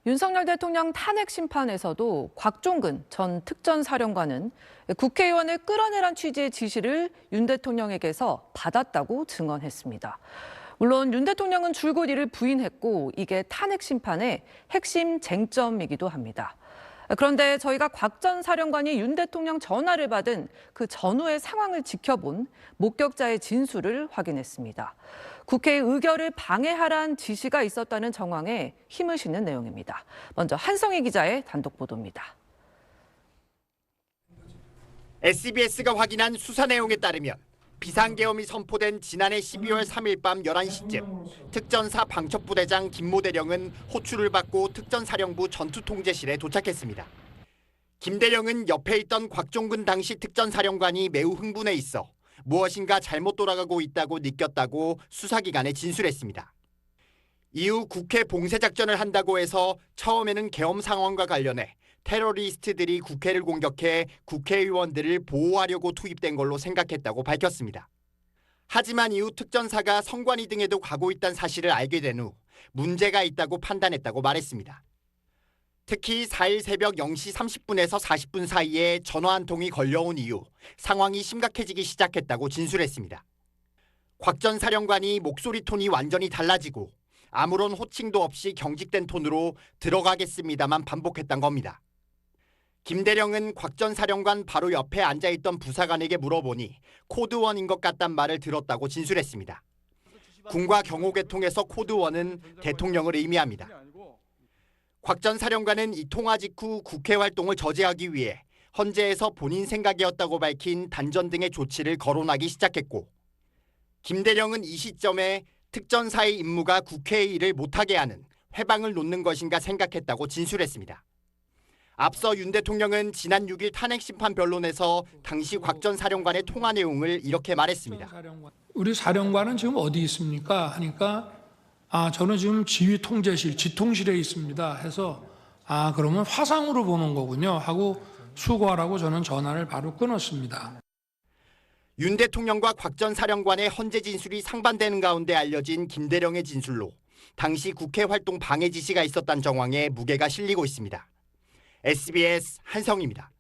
윤석열 대통령 탄핵 심판에서도 곽종근 전 특전사령관은 국회의원을 끌어내란 취지의 지시를 윤 대통령에게서 받았다고 증언했습니다. 물론 윤 대통령은 줄곧 이를 부인했고 이게 탄핵 심판의 핵심 쟁점이기도 합니다. 그런데 저희가 곽 전 사령관이 윤 대통령 전화를 받은 그 전후의 상황을 지켜본 목격자의 진술을 확인했습니다. 국회의 의결을 방해하란 지시가 있었다는 정황에 힘을 실는 내용입니다. 먼저 한성희 기자의 단독 보도입니다. SBS가 확인한 수사 내용에 따르면 비상계엄이 선포된 지난해 12월 3일 밤 11시쯤 특전사 방첩부대장 김모 대령은 호출을 받고 특전사령부 전투통제실에 도착했습니다. 김 대령은 옆에 있던 곽종근 당시 특전사령관이 매우 흥분해 있어 무엇인가 잘못 돌아가고 있다고 느꼈다고 수사기관에 진술했습니다. 이후 국회 봉쇄작전을 한다고 해서 처음에는 계엄 상황과 관련해 테러리스트들이 국회를 공격해 국회의원들을 보호하려고 투입된 걸로 생각했다고 밝혔습니다. 하지만 이후 특전사가 성관이 등에도 가고 있다는 사실을 알게 된 후 문제가 있다고 판단했다고 말했습니다. 특히 4일 새벽 0시 30분에서 40분 사이에 전화 한 통이 걸려온 이후 상황이 심각해지기 시작했다고 진술했습니다. 곽 전 사령관이 목소리 톤이 완전히 달라지고 아무런 호칭도 없이 경직된 톤으로 들어가겠습니다만 반복했던 겁니다. 김 대령은 곽 전 사령관 바로 옆에 앉아있던 부사관에게 물어보니 코드원인 것 같단 말을 들었다고 진술했습니다. 군과 경호계통에서 코드원은 대통령을 의미합니다. 곽 전 사령관은 이 통화 직후 국회 활동을 저지하기 위해 헌재에서 본인 생각이었다고 밝힌 단전 등의 조치를 거론하기 시작했고 김 대령은 이 시점에 특전사의 임무가 국회의 일을 못하게 하는 회방을 놓는 것인가 생각했다고 진술했습니다. 앞서 윤 대통령은 지난 6일 탄핵 심판 변론에서 당시 곽 전 사령관의 통화 내용을 이렇게 말했습니다. 우리 사령관은 지금 어디 있습니까? 하니까 저는 지금 지휘통제실, 지통실에 있습니다. 해서 그러면 화상으로 보는 거군요. 하고 수고하라고 저는 전화를 바로 끊었습니다. 윤 대통령과 곽 전 사령관의 헌재 진술이 상반되는 가운데 알려진 김 대령의 진술로 당시 국회 활동 방해 지시가 있었다는 정황에 무게가 실리고 있습니다. SBS 한성희입니다.